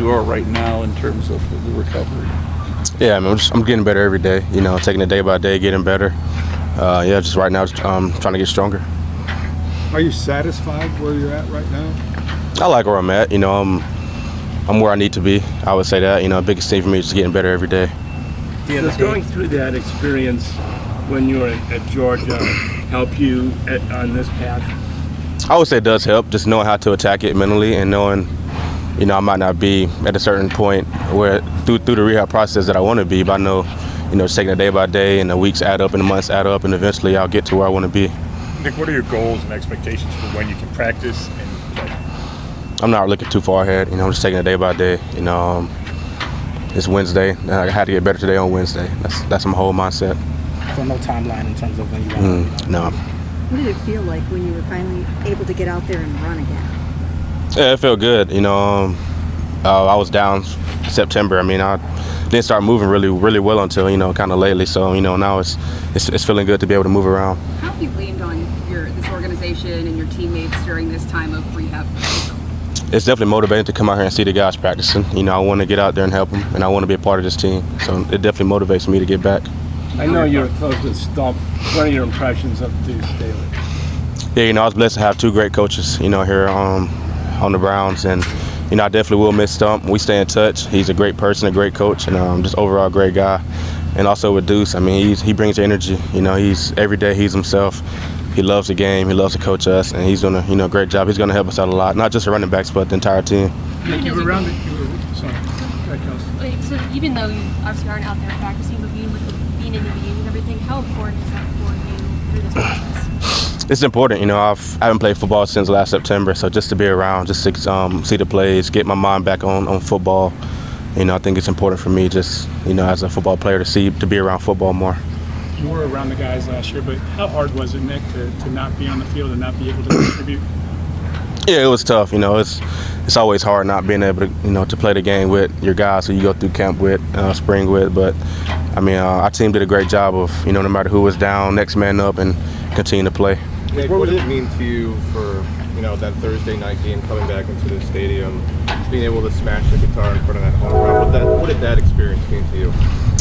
you are right now in terms of the recovery? Yeah, I mean, I'm getting better every day. Taking it day by day, getting better. Just right now, trying to get stronger. Are you satisfied where you're at right now? I like where I'm at. I'm where I need to be. I would say that. The biggest thing for me is just getting better every day. Does going through that experience when you were at Georgia help you on this path? I would say it does help, just knowing how to attack it mentally and knowing, I might not be at a certain point where through the rehab process that I want to be, but I know, just taking it day by day and the weeks add up and the months add up and eventually I'll get to where I want to be. Nick, what are your goals and expectations for when you can practice and play? I'm not looking too far ahead. I'm just taking it day by day. It's Wednesday. I had to get better today on Wednesday. That's my whole mindset. So no timeline in terms of when you want to No. What did it feel like when you were finally able to get out there and run again? Yeah, it felt good. I was down September. I mean, I didn't start moving really well until kind of lately. So now it's feeling good to be able to move around. How have you leaned on this organization and your teammates during this time of rehab? It's definitely motivating to come out here and see the guys practicing. I want to get out there and help them, and I want to be a part of this team. So it definitely motivates me to get back. I know you're close with Stump. What are your impressions of Deuce Staley? Yeah, I was blessed to have two great coaches, here on the Browns, and I definitely will miss Stump. We stay in touch. He's a great person, a great coach, and just overall great guy. And also with Deuce, I mean, he brings energy. He's every day he's himself. He loves the game. He loves to coach us, and he's doing a great job. He's going to help us out a lot, not just the running backs, but the entire team. You were around it. Sorry. So even though you obviously aren't out there practicing, but being in the game and everything, how important is that for you through this process? It's important. I haven't played football since last September, so just to be around, just to see the plays, get my mind back on football. I think it's important for me, just as a football player, to be around football more. You were around the guys last year, but how hard was it, Nick, to not be on the field and not be able to contribute? Yeah, it was tough. It's always hard not being able to to play the game with your guys who you go through camp with, spring with. But I mean, our team did a great job of no matter who was down, next man up, and continue to play. Nick, what did it mean to you for that Thursday night game, coming back into the stadium, just being able to smash the guitar in front of that home crowd? What did that experience mean to you?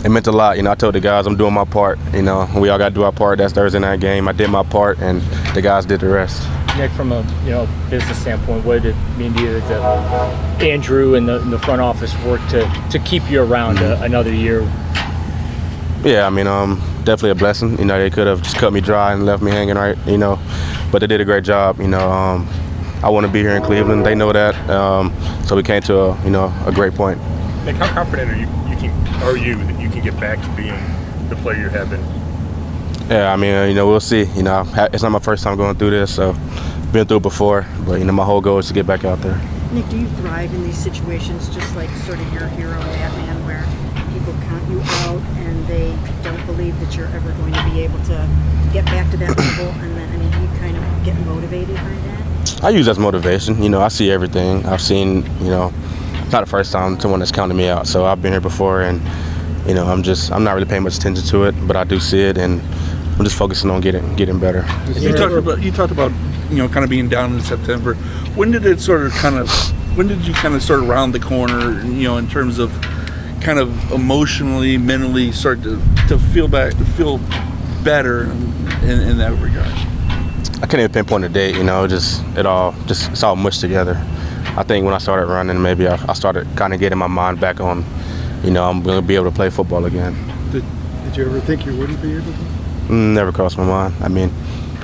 It meant a lot. I told the guys I'm doing my part. We all got to do our part. That's Thursday night game. I did my part, and the guys did the rest. Nick, from a business standpoint, what did it mean to you that Andrew and the front office worked to keep you around another year? Yeah, I mean, definitely a blessing. They could have just cut me dry and left me hanging, right? But they did a great job. I want to be here in Cleveland. They know that. So we came to a great point. Nick, how confident are you that you can get back to being the player you have been? Yeah, I mean, we'll see. It's not my first time going through this, so I've been through it before. But my whole goal is to get back out there. Nick, do you thrive in these situations, just like sort of your hero, Batman, where people count you out and they don't believe that you're ever going to be able to get back to that level, and then do you kind of get motivated by that? I use that as motivation. I see everything. I've seen, it's not the first time someone has counted me out. So I've been here before, and I'm not really paying much attention to it, but I do see it, and I'm just focusing on getting better. You talked about kind of being down in September. When did you kind of start around the corner, in terms of kind of emotionally, mentally start to feel better in that regard? I can't even pinpoint a date, it's all mushed together. I think when I started running, maybe I started kind of getting my mind back on, I'm going to be able to play football again. Did you ever think you wouldn't be able to? Never crossed my mind. I mean,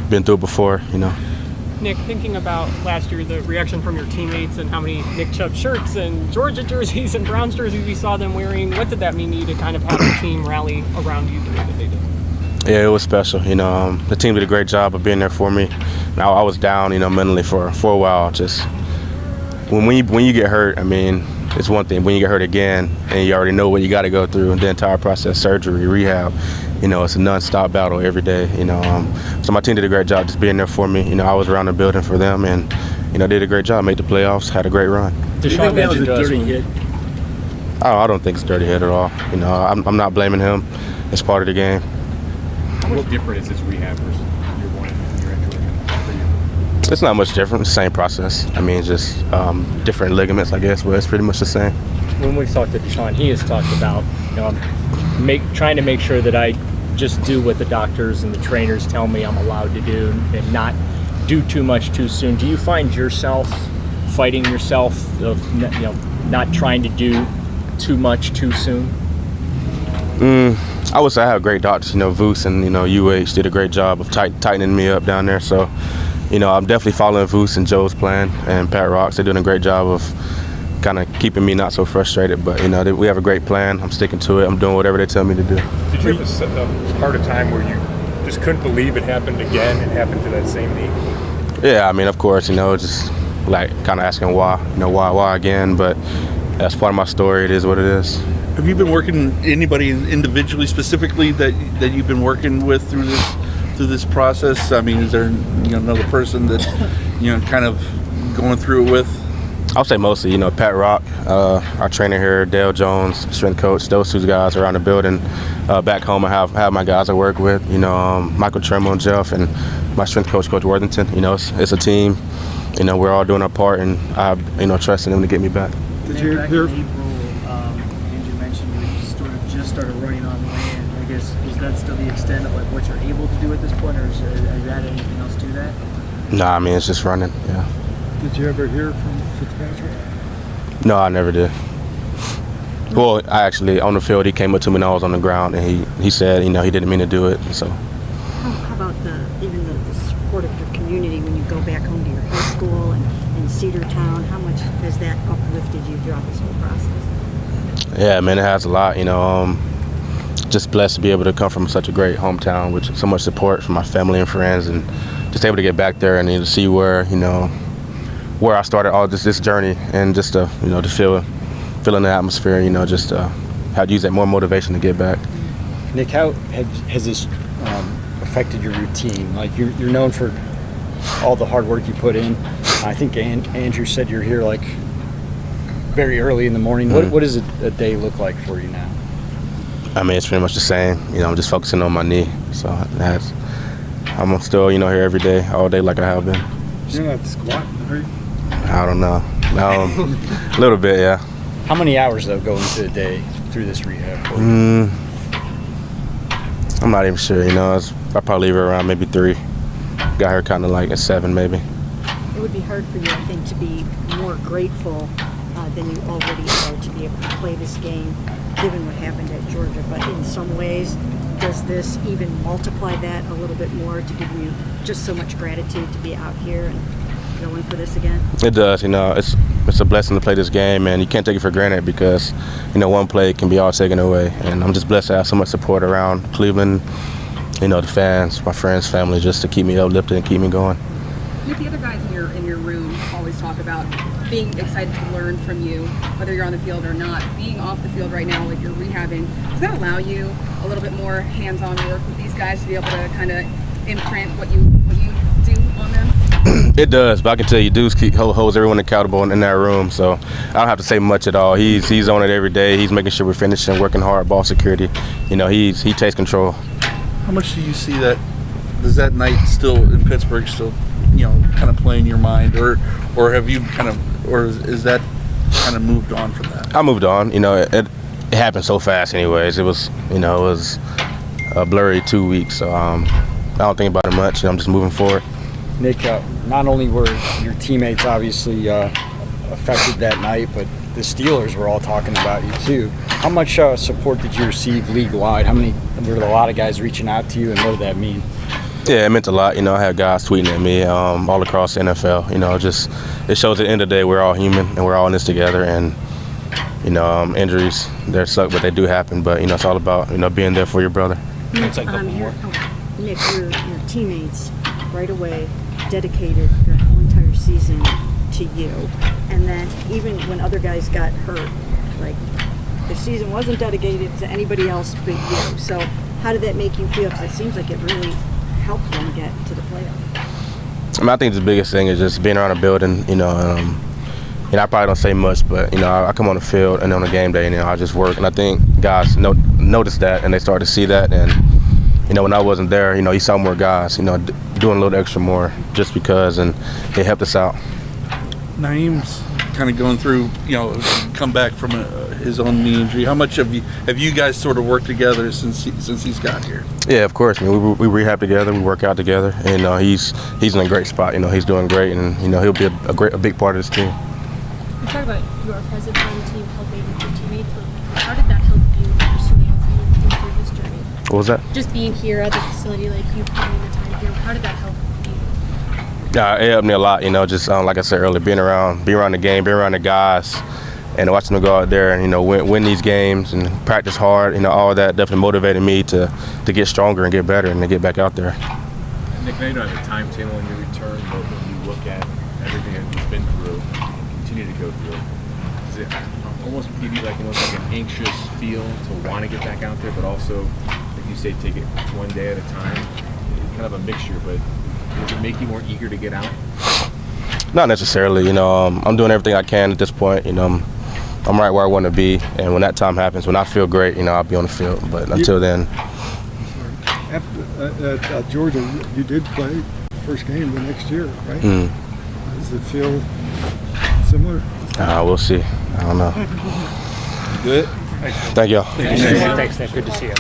been through it before, Nick, thinking about last year, the reaction from your teammates and how many Nick Chubb shirts and Georgia jerseys and Browns jerseys we saw them wearing, what did that mean to you to kind of have the team rally around you the way that they did? Yeah, it was special. The team did a great job of being there for me. I was down, mentally for a while. Just when you get hurt, I mean, it's one thing. When you get hurt again, and you already know what you got to go through, the entire process, surgery, rehab, it's a non-stop battle every day. So my team did a great job just being there for me. I was around the building for them, and did a great job, made the playoffs, had a great run. Do you think that was a dirty hit? I don't think it's a dirty hit at all. I'm not blaming him. It's part of the game. How much different is this rehab versus your one and your injury for you? It's not much different. It's the same process. I mean, just different ligaments, I guess, but it's pretty much the same. When we've talked to Deshaun, he has talked about, trying to make sure that I just do what the doctors and the trainers tell me I'm allowed to do and not do too much too soon. Do you find yourself fighting yourself of not trying to do too much too soon? I would say I have great doctors. Voos and UH did a great job of tightening me up down there. So, I'm definitely following Voos and Joe's plan, and Pat Rocks. They're doing a great job of kind of keeping me not so frustrated. But we have a great plan. I'm sticking to it. I'm doing whatever they tell me to do. Did you have a part of time where you just couldn't believe it happened again? It happened to that same knee. Yeah, I mean, of course, just like kind of asking why, why again. But that's part of my story. It is what it is. Have you been working anybody individually, specifically that you've been working with through this process? I mean, is there another person that kind of going through it with? I'll say mostly, Pat Rock, our trainer here, Dale Jones, strength coach. Those two guys around the building. Back home, I have my guys I work with. Michael Tremble and Jeff, and my strength coach, Coach Worthington. It's a team. We're all doing our part, and I have trust in them to get me back. Did you hear? Started running on land. I guess is that still the extent of what you're able to do at this point, or is you add anything else to that? Nah, I mean it's just running. Yeah. Did you ever hear from Fitzpatrick? No, I never did. Well, I actually on the field he came up to me when I was on the ground, and he said he didn't mean to do it. So. How about the support of your community when you go back home to your high school and in Cedartown? How much has that uplifted you throughout this whole process? Yeah, man, it has a lot. Just blessed to be able to come from such a great hometown with so much support from my family and friends, and just able to get back there and to see where I started all this journey, and just to to feel in the atmosphere. Just how to use that more motivation to get back. Nick, how has this affected your routine? Like you're known for all the hard work you put in. I think Andrew said you're here very early in the morning. Mm-hmm. What does a day look like for you now? I mean, it's pretty much the same. I'm just focusing on my knee. So I'm still, here every day, all day like I have been. You're not squatting, are you? I don't know. A little bit, yeah. How many hours, though, go into a day through this rehab? I'm not even sure, I probably leave it around maybe 3. Got here kind of at 7 maybe. It would be hard for you, I think, to be more grateful than you already are to be able to play this game, given what happened at Georgia. But in some ways, does this even multiply that a little bit more to give you just so much gratitude to be out here and going for this again? It does. It's a blessing to play this game, and you can't take it for granted because, one play can be all taken away. And I'm just blessed to have so much support around Cleveland, the fans, my friends, family, just to keep me uplifted and keep me going. The other guys in your room always talk about being excited to learn from you, whether you're on the field or not. Being off the field right now, like you're rehabbing, does that allow you a little bit more hands-on work with these guys to be able to kind of imprint what you do on them? It does, but I can tell you, Deuce holds everyone accountable in that room, so I don't have to say much at all. He's on it every day. He's making sure we're finishing, working hard, ball security. He takes control. How much do you see that? Does that night still in Pittsburgh still, kind of play in your mind, or have you is that kind of moved on from that? I moved on. It happened so fast. Anyways, it was a blurry 2 weeks, so I don't think about it much. I'm just moving forward. Nick, not only were your teammates obviously affected that night, but the Steelers were all talking about you too. How much support did you receive league-wide? Were there a lot of guys reaching out to you, and what did that mean? Yeah, it meant a lot. I had guys tweeting at me all across the NFL. It shows at the end of the day we're all human and we're all in this together. And injuries, they suck, but they do happen. But it's all about being there for your brother. Nick, Nick, your teammates right away dedicated their whole entire season to you, and then even when other guys got hurt, the season wasn't dedicated to anybody else but you. So how did that make you feel? Because it seems like it really helped them get to the playoffs. I think the biggest thing is just being around a building. I probably don't say much, but I come on the field and on a game day, and I just work. And I think guys notice that, and they start to see that, and when I wasn't there, he saw more guys, doing a little extra more just because, and it helped us out. Naeem's kind of going through, come back from his own knee injury. How much have you guys sort of worked together since he's got here? Yeah, of course. We rehab together, we work out together, and he's in a great spot. He's doing great, and he'll be a big part of this team. You talk about your presence on the team helping your teammates. How did that help you personally as you went through this journey? What was that? Just being here at the facility, like you putting in the time here. How did that help you? Yeah, it helped me a lot. Just like I said earlier, being around the game, being around the guys, and watching them go out there and win these games and practice hard. All that definitely motivated me to get stronger and get better and to get back out there. Nick, now you don't have a timetable on your return, but when you look at everything that you've been through, continue to go through, does it almost give you almost like an anxious feel to want to get back out there, but also, like you say, take it one day at a time? Kind of a mixture, but does it make you more eager to get out? Not necessarily. I'm doing everything I can at this point. I'm right where I want to be, and when that time happens, when I feel great, I'll be on the field. But until then. At Georgia, you did play first game the next year, right? Does it feel similar? We'll see. I don't know. Good. Thank y'all. Thanks, Nick. Good to see you.